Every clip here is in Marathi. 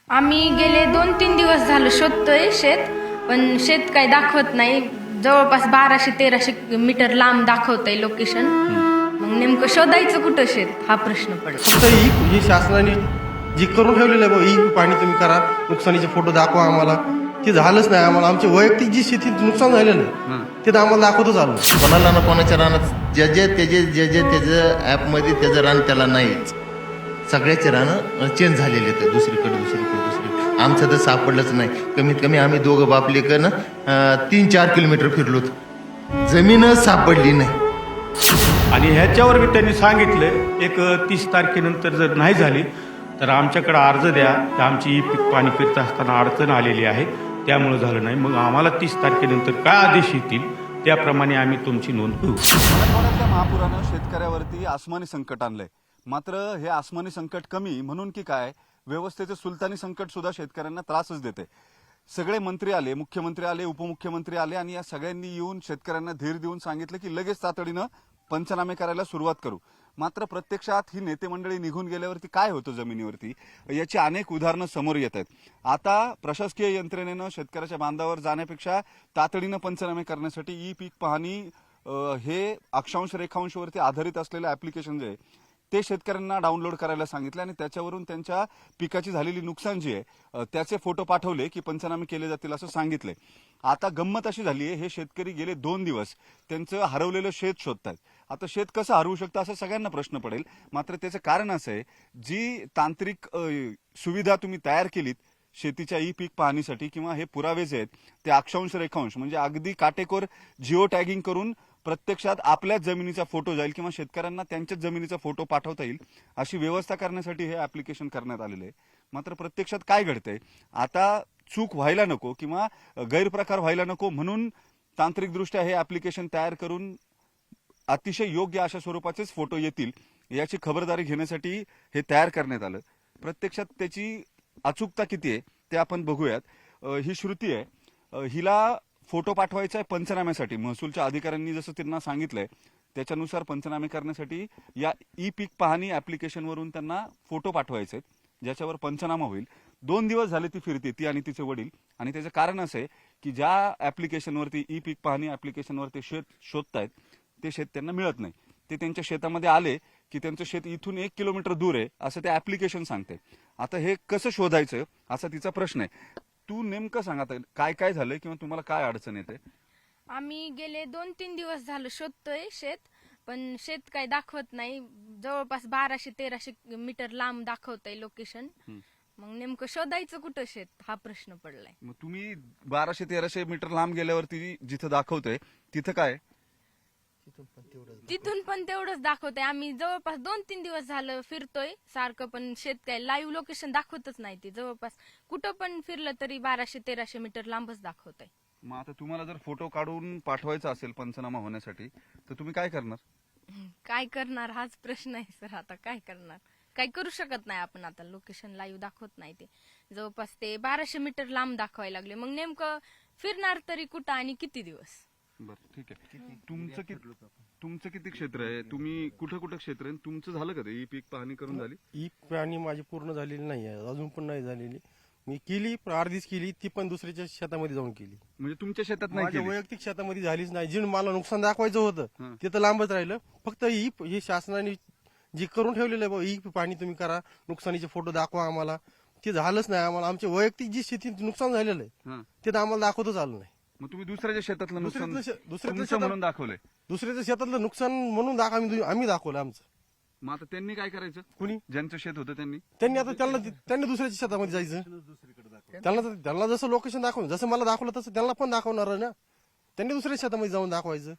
आम्ही गेले 2-3 दिवस झालं शोधतोय शेत, पण शेत काही दाखवत नाही. जवळपास 1200-1300 मीटर लांब दाखवतंय लोकेशन. मग नेमकं शोधायचं कुठं शेत हा प्रश्न पडला. फक्त ही शासनाने जी करून ठेवलेलं आहे, ही पाणी तुम्ही करा, नुकसानीचे फोटो दाखवा आम्हाला. ते झालंच नाही. आम्हाला आमचे वैयक्तिक जी शेतीत नुकसान झालेलं आहे ते तर आम्हाला दाखवतच आलं. कोणाला ना कोणाच्या रानात त्याचं ॲपमध्ये त्याचं रान त्याला नाहीच. सगळ्याचे रानं चेंज झालेले आहेत दुसरीकडे. आमचं तर सापडलंच नाही. कमीत कमी आम्ही दोघं बापले का ना 3-4 किलोमीटर फिरलो, जमीनच सापडली नाही. आणि ह्याच्यावर बी त्यांनी सांगितलं एक 30 तारखेनंतर जर नाही झाली तर आमच्याकडे अर्ज द्या, तर आमची ही पीक पाणी फिरत असताना अडचण आलेली आहे, त्यामुळं झालं नाही. मग आम्हाला 30 तारखेनंतर काय आदेश येतील त्याप्रमाणे आम्ही तुमची नोंद घेऊ. मराठवाड्यातल्या महापुरानं शेतकऱ्यावरती आसमानी संकट आणलंय. मात्र हे आसमानी संकट कमी म्हणून की काय, व्यवस्थेचे सुलतानी संकट सुद्धा शेतकऱ्यांना त्रासच देते. सगळे मंत्री आले, मुख्यमंत्री आले, उपमुख्यमंत्री आले आणि या सगळ्यांनी येऊन शेतकऱ्यांना धीर देऊन सांगितलं की लगेच तातडीनं पंचनामे करायला सुरुवात करू. मात्र प्रत्यक्षात ही नेते मंडळी निघून गेल्यावरती काय होतं जमिनीवरती, याची अनेक उदाहरणं समोर येत आहेत. आता प्रशासकीय यंत्रणेनं शेतकऱ्याच्या बांधावर जाण्यापेक्षा तातडीनं पंचनामे करण्यासाठी ई पीक पाहणी हे अक्षांश रेखांशवरती आधारित असलेलं ऍप्लिकेशन जे आहे ते शेतकऱ्यांना डाउनलोड करायला सांगितलं आणि त्याच्यावरून त्यांच्या पिकाची झालेली नुकसान जी आहे त्याचे फोटो पाठवले की पंचनामे केले जातील असं सांगितलंय. आता गंमत अशी झाली आहे, हे शेतकरी गेले 2 दिवस त्यांचं हरवलेलं शेत शोधतात. आता शेत कसं हरवू शकतं असं सगळ्यांना प्रश्न पडेल. मात्र त्याचं कारण असं आहे, जी तांत्रिक सुविधा तुम्ही तयार केलीत शेतीच्या ई पीक पाहणीसाठी किंवा हे पुरावे जे आहेत ते अक्षांश रेखांश म्हणजे अगदी काटेकोर जिओ टॅगिंग करून प्रत्यक्षात आपल्याच जमिनीचा फोटो जाईल किंवा शेतकऱ्यांना त्यांच्याच जमिनीचा फोटो पाठवता येईल अशी व्यवस्था करण्यासाठी हे ऍप्लिकेशन करण्यात आलेलं आहे. मात्र प्रत्यक्षात काय घडतंय, आता चूक व्हायला नको किंवा गैरप्रकार व्हायला नको म्हणून तांत्रिकदृष्ट्या हे ऍप्लिकेशन तयार करून अतिशय योग्य अशा स्वरूपाचेच फोटो येतील याची खबरदारी घेण्यासाठी हे तयार करण्यात आलं. प्रत्यक्षात त्याची अचूकता किती आहे ते आपण बघूयात. ही श्रुती आहे, हिला फोटो पाठवायचा आहे पंचनाम्यासाठी. महसूलच्या अधिकाऱ्यांनी जसं त्यांना सांगितलंय त्याच्यानुसार पंचनामे करण्यासाठी या ई पीक पाहणी ऍप्लिकेशनवरून त्यांना फोटो पाठवायचे आहेत ज्याच्यावर पंचनामा होईल. 2 दिवस झाले ती फिरते, ती आणि तिचे वडील. आणि त्याचं कारण असं आहे की ज्या ऍप्लिकेशनवरती ई पीक पाहणी ऍप्लिकेशनवर ते शेत शोधतायत ते शेत त्यांना मिळत नाही. ते त्यांच्या शेतामध्ये आले की त्यांचं शेत इथून 1 किलोमीटर दूर आहे असं ते ऍप्लिकेशन सांगते. आता हे कसं शोधायचं असा तिचा प्रश्न आहे. तू नेमकं सांग आता काय काय झालंय किंवा तुम्हाला काय अडचण येते. आम्ही गेले 2-3 दिवस झालं शोधतोय शेत, पण शेत काही दाखवत नाही. जवळपास 1200-1300 मीटर लांब दाखवतंय लोकेशन. मग नेमकं शोधायचं कुठं शेत हा प्रश्न पडलाय. मग तुम्ही 1200-1300 मीटर लांब गेल्यावरती जिथं दाखवतंय तिथं काय, तिथून पण तेवढंच दाखवतंय. आम्ही जवळपास 2-3 दिवस झालं फिरतोय सारखं, पण शेत काय लाईव्ह लोकेशन दाखवतच नाही. ते जवळपास कुठं पण फिरलं तरी 1200-1300 मीटर लांबच दाखवतंय. मग आता तुम्हाला जर फोटो काढून पाठवायचा असेल पंचनामा होण्यासाठी तर तुम्ही काय करणार. काय करणार हाच प्रश्न आहे सर. आता काय करणार, काही करू शकत नाही आपण. आता लोकेशन लाईव्ह दाखवत नाही, ते जवळपास ते 1200 मीटर लांब दाखवायला लागले. मग नेमकं फिरणार तरी कुठं आणि किती दिवस. बरं ठीक आहे. तुमचं किती क्षेत्र आहे, तुम्ही कुठं कुठं क्षेत्र आहे, तुमचं झालं का ते ई पीक पाहणी करून झाली. ही पाणी माझी पूर्ण झालेली नाही आहे, अजून पण नाही झालेली. मी केली पण अर्धीच केली, ती पण दुसऱ्याच्या शेतामध्ये जाऊन केली. म्हणजे तुमच्या शेतात नाही माझ्या केली? वैयक्तिक शेतामध्ये झालीच नाही. जे मला नुकसान दाखवायचं होतं ते तर लांबच राहिलं. फक्त ही शासनाने जी करून ठेवलेलं आहे, ही पाणी तुम्ही करा, नुकसानीचे फोटो दाखवा आम्हाला, ते झालंच नाही. आम्हाला आमचे वैयक्तिक जी शेतीत नुकसान झालेलं आहे ते तर आम्हाला दाखवतच आलं नाही. मग तुम्ही दुसऱ्याच्या शेतातलं नुकसान दुसऱ्याच्या तुमचं म्हणून दाखवलंय. दुसऱ्याच्या शेतातलं नुकसान म्हणून आम्ही दाखवलं आमचं. मग आता त्यांनी काय करायचं, कुणी ज्यांचं शेत होतं त्यांनी आता त्यांनी दुसऱ्याच्या शेतामध्ये जायचं. त्यांना जसं लोकेशन दाखवलं, जसं मला दाखवलं तसं त्यांना पण दाखवणार आहे ना. त्यांनी दुसऱ्या शेतामध्ये जाऊन दाखवायचं.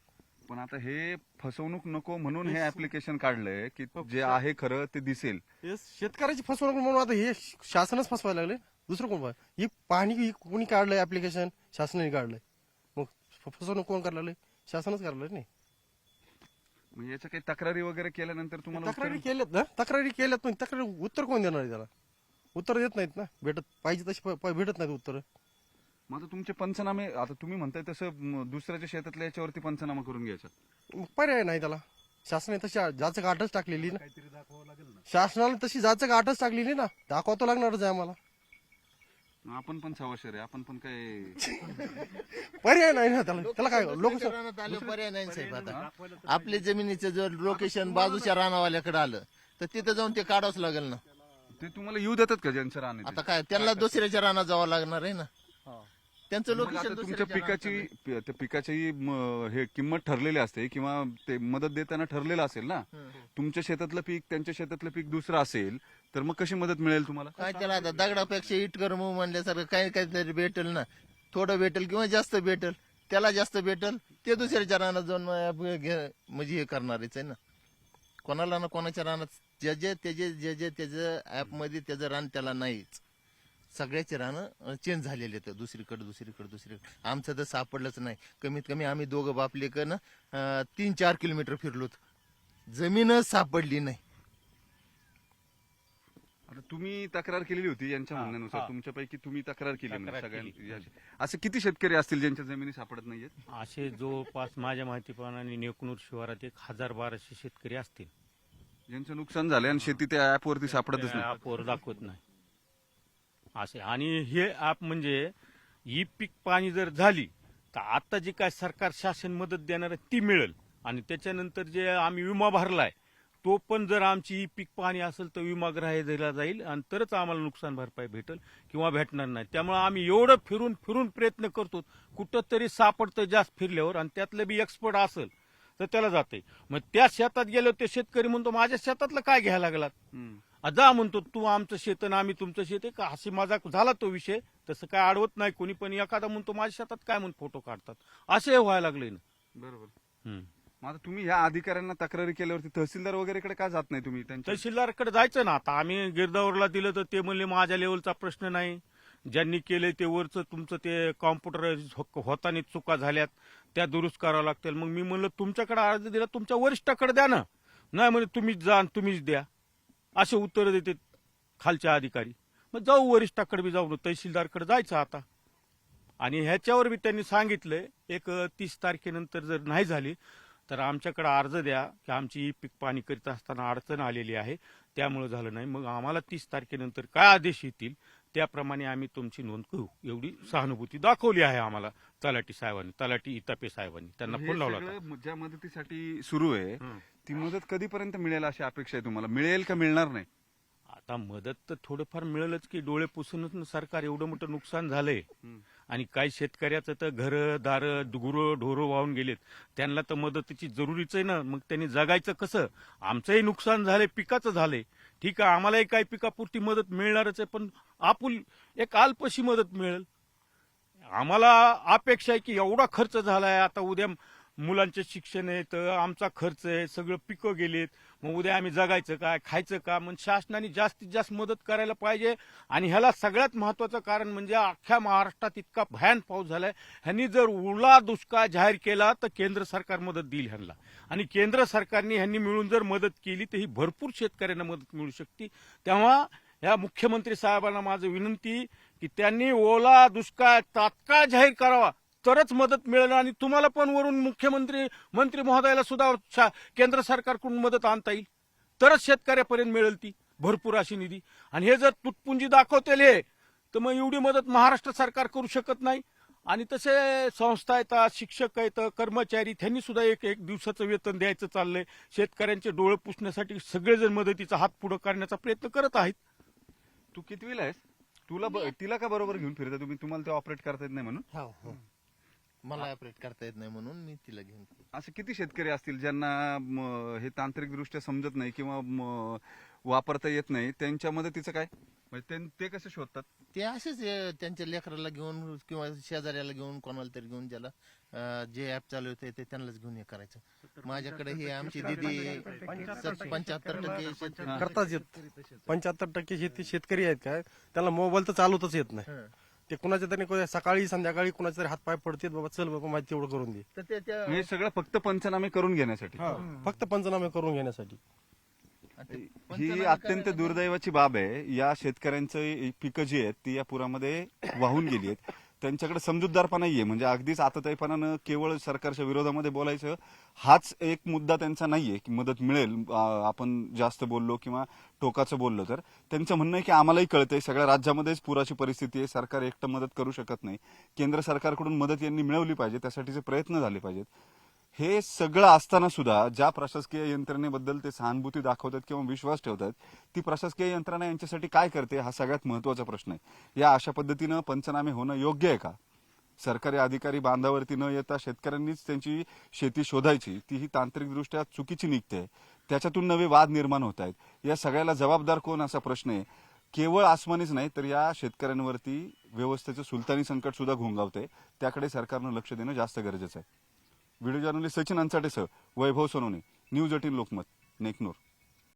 पण आता हे फसवणूक नको म्हणून हे ऍप्लिकेशन काढलंय की जे आहे खरं ते दिसेल. हे शेतकऱ्याची फसवणूक म्हणून आता हे शासनच फसवायला लागले, दुसरं कोण. ही पाहणी कोणी काढलंय ऍप्लिकेशन, शासनाने काढलंय. मग फसवणूक कोण करायला लागले, शासनच करायला नाही. म्हणजे याच्या काही तक्रारी वगैरे केल्यानंतर तुम्हाला तक्रारी केल्यात पण तक्रारी उत्तर कोण देणार आहे, त्याला उत्तर देत नाहीत ना. पाहिजे तशी भेटत नाहीत उत्तर. मग आता तुमचे पंचनामे, आता तुम्ही म्हणताय तसं दुसऱ्याच्या शेतातल्या याच्यावरती पंचनामा करून घ्यायचा पर्याय नाही त्याला. शासनाने तशी जाचक आठच टाकलेली ना. शासनाला तशी जाचक आठच टाकलेली ना, दाखवावं लागणारच आहे आम्हाला. आपण पण सवाशेर आहे, आपण पण काय पर्याय नाही ना त्याला त्याला काय लोक दुसऱ्याच्या रानात आले पर्याय नाही साहेब. आता आपल्या जमिनीचं जर लोकेशन बाजूच्या रानावाल्याकडे आलं तर तिथं जाऊन ते काढावंच लागेल ना. ते तुम्हाला येऊ देतात का ज्यांचं रान आहे ते? आता काय त्यांना दुसऱ्याच्या रानात जावं लागणार आहे ना. त्यांचं मग आता लोकेशन तुमच्या त्या पिकाची हे किंमत ठरलेली असते किंवा ते मदत देताना ठरलेलं असेल ना. तुमच्या शेतातलं पीक त्यांच्या शेतातलं पीक दुसरं असेल तर मग कशी मदत मिळेल तुम्हाला? काय त्याला आता दगडापेक्षा इट कर मग म्हणल्यासारखं काही काहीतरी भेटेल ना. थोडं भेटेल किंवा जास्त भेटेल, त्याला जास्त भेटेल ते दुसऱ्याच्या रानात जाऊन म्हणजे हे करणारच आहे ना. कोणाला ना कोणाच्या रानात जे त्याचं ऍपमध्ये त्याचं रान त्याला नाहीच. सगळ्याचे रानं चेंज झालेले आहेत दुसरीकडे. आमचं तर सापडलंच नाही. कमीत कमी आम्ही दोघं बापले का ना 3-4 किलोमीटर फिरलोत, जमीनच सापडली नाही. आता तुम्ही तक्रार केलेली होती यांच्या म्हणण्यानुसार, तुमच्यापैकी तुम्ही तक्रार केली म्हणजे सगळ्यांनी. असे किती शेतकरी असतील ज्यांच्या जमिनी सापडत नाहीयेत? असे जवळपास माझ्या माहितीप्रमाणे नेकनूर शिवारात 1000-1200 शेतकरी असतील, ज्यांचं नुकसान झालं आणि शेती त्या ऍपवरती सापडतच नाही. ॲपवर दाखवत नाही असे. आणि हे ॲप म्हणजे ही पीक पाणी जर झाली तर आता जी काय सरकार शासन मदत देणार आहे ती मिळेल. आणि त्याच्यानंतर जे आम्ही विमा भरलाय तो पण जर आमची ही पीक पाणी असेल तर विमा ग्राह्य दिला जाईल आणि तरच आम्हाला नुकसान भरपाई भेटेल किंवा भेटणार नाही. त्यामुळे आम्ही एवढं फिरून प्रयत्न करतो, कुठं तरी सापडतं जास्त फिरल्यावर आणि त्यातलं बी एक्सपर्ट असेल तर त्याला जाते. मग त्या शेतात गेलो ते शेतकरी म्हणतो माझ्या शेतातलं काय घ्यायला लागलात, जा म्हणतो तू आमचं शेत आणि आम्ही तुमचं शेत आहे का, अशी मजाक झाला तो विषय. तसं काय अडवत नाही कोणी, पण एखादा म्हणतो माझ्या शेतात काय म्हणून फोटो काढतात, असे व्हायला लागले ना. बरोबर. मग आता तुम्ही ह्या अधिकाऱ्यांना तक्रारी केल्यावरती तहसीलदार वगैरेकडे का जात नाही तुम्ही? त्यांच्या तहसीलदारकडे जायचं ना. आता आम्ही गिरदावरला दिलं तर ते म्हणले माझ्या लेवलचा प्रश्न नाही, ज्यांनी केले ते वरचं तुमचं ते कॉम्प्युटर होताना चुका झाल्यात त्या दुरुस्त करावं लागतील. मग मी म्हणलं तुमच्याकडे अर्ज दिला तुमच्या वरिष्ठाकडे द्या ना. नाही म्हणजे तुम्हीच जा आणि तुम्हीच द्या, असे उत्तर देते खालचे अधिकारी. मग जाऊ वरिष्ठाकडे बी जाऊ, तहसीलदारकडे जायचं आता. आणि ह्याच्यावर बी त्यांनी सांगितलंय 30 तारखेनंतर जर नाही झाली तर आमच्याकडे अर्ज द्या की आमची पीक पाणी करीत असताना अडचण आलेली आहे त्यामुळे झालं नाही. मग आम्हाला 30 तारखेनंतर काय आदेश येतील त्याप्रमाणे आम्ही तुमची नोंद करू, एवढी सहानुभूती दाखवली आहे आम्हाला तलाठी इतापे साहेबांनी. त्यांना फोन लावला होता. ज्या मदतीसाठी सुरू आहे ती मदत कधीपर्यंत मिळेल अशी अपेक्षा आहे तुम्हाला? मिळेल का मिळणार नाही? आता मदत तर थोडंफार मिळेलच की. डोळे पुसूनच सरकार एवढं मोठं नुकसान झालंय आणि काही शेतकऱ्याचं तर घर दार गुरं ढोरं वाहून गेलेत, त्यांना तर मदतीची जरुरीच आहे ना. मग त्यांनी जगायचं कसं? आमचंही नुकसान झालंय, पिकाचं झालंय, ठीक आहे, आम्हालाही काही पिकापुरती मदत मिळणारच आहे, पण आपुल एक अल्पशी मदत मिळेल. आम्हाला अपेक्षा आहे की एवढा खर्च झालाय, आता उद्या मुलांचे शिक्षण आहे तर आमचा खर्च आहे, सगळं पिकं गेलेत, मग उद्या आम्ही जगायचं काय, खायचं का? मग शासनाने जास्तीत जास्त मदत करायला पाहिजे. आणि ह्याला सगळ्यात महत्वाचं कारण म्हणजे अख्ख्या महाराष्ट्रात इतका भयान पाऊस झालाय, ह्यांनी जर ओला दुष्काळ जाहीर केला तर केंद्र सरकार मदत देईल ह्यांना. आणि केंद्र सरकारने ह्यांनी मिळून जर मदत केली तर ही भरपूर शेतकऱ्यांना मदत मिळू शकते. तेव्हा या मुख्यमंत्री साहेबांना माझं विनंती की त्यांनी ओला दुष्काळ तात्काळ जाहीर करावा, तरच मदत मिळेल. आणि तुम्हाला पण वरून मंत्री महोदयाला सुद्धा केंद्र सरकारकडून मदत आणता येईल, तरच शेतकऱ्यापर्यंत मिळेल ती भरपूर अशी निधी. आणि हे जर तुटपुंजी दाखवतेल तर मग एवढी मदत महाराष्ट्र सरकार करू शकत नाही. आणि तसे संस्था येतात, शिक्षक आहेत, कर्मचारी, त्यांनी सुद्धा एक दिवसाचं वेतन द्यायचं चाललंय. शेतकऱ्यांचे डोळे पुसण्यासाठी सगळेजण मदतीचा हात पुढे करण्याचा प्रयत्न करत आहेत. तू कितवीला आहेस? तिला का बरोबर घेऊन फिरता तुम्ही? तुम्हाला ते ऑपरेट करता येत नाही म्हणून? हो, मला ऑपरेट करता येत नाही म्हणून मी तिला घेऊन. असे किती शेतकरी असतील ज्यांना हे तांत्रिक दृष्ट्या समजत नाही किंवा वापरता येत नाही, त्यांच्या मदतीचं काय? म्हणजे ते कसे शोधतात? ते असेच त्यांच्या लेकराला घेऊन किंवा शेजाऱ्याला घेऊन कोणाला तरी घेऊन, ज्याला जे ऍप चालवते ते त्यांनाच घेऊन हे करायचं. माझ्याकडे ही आमची दीदी 75% करताच येत. 75% शेतकरी आहेत काय, त्याला मोबाईल तर चालवताच येत नाही. ते कुणाच्या तरी सकाळी संध्याकाळी कुणाच्या तरी हातपाय पडतात, बाबा चल बाबा माझी तेवढं करून दे. तर हे सगळं फक्त पंचनामे करून घेण्यासाठी? फक्त पंचनामे करून घेण्यासाठी. ही अत्यंत दुर्दैवाची बाब आहे. या शेतकऱ्यांचं पिकं जी आहेत ती या पुरामध्ये वाहून गेली आहेत. त्यांच्याकडे समजूतदारपणा नाहीये. म्हणजे अगदीच आतताईपणानं केवळ सरकारच्या विरोधामध्ये बोलायचं हाच एक मुद्दा त्यांचा नाहीये की मदत मिळेल आपण जास्त बोललो किंवा टोकाचं बोललो तर. त्यांचं म्हणणं आहे की आम्हालाही कळतंय सगळ्या राज्यामध्येच पुराची परिस्थिती आहे, सरकार एकटं मदत करू शकत नाही, केंद्र सरकारकडून मदत यांनी मिळवली पाहिजे, त्यासाठीचे प्रयत्न झाले पाहिजेत. हे सगळं असताना सुद्धा ज्या प्रशासकीय यंत्रणेबद्दल ते सहानुभूती दाखवतात किंवा विश्वास ठेवतात ती प्रशासकीय यंत्रणा यांच्यासाठी काय करते हा सगळ्यात महत्वाचा प्रश्न आहे. या अशा पद्धतीनं पंचनामे होणं योग्य आहे का? सरकारी अधिकारी बांधावरती न येता शेतकऱ्यांनीच त्यांची शेती शोधायची, तीही तांत्रिकदृष्ट्या चुकीची निघते, त्याच्यातून नवे वाद निर्माण होत आहेत. या सगळ्याला जबाबदार कोण असा प्रश्न आहे. केवळ आसमानीच नाही तर या शेतकऱ्यांवरती व्यवस्थेचं सुलतानी संकट सुद्धा घोंगावते, त्याकडे सरकारनं लक्ष देणं जास्त गरजेचं आहे. व्हिडिओ जर्नलिस्ट सचिन अंचाटेसह वैभव सोनवणे, न्यूज 18 लोकमत, नेकनूर.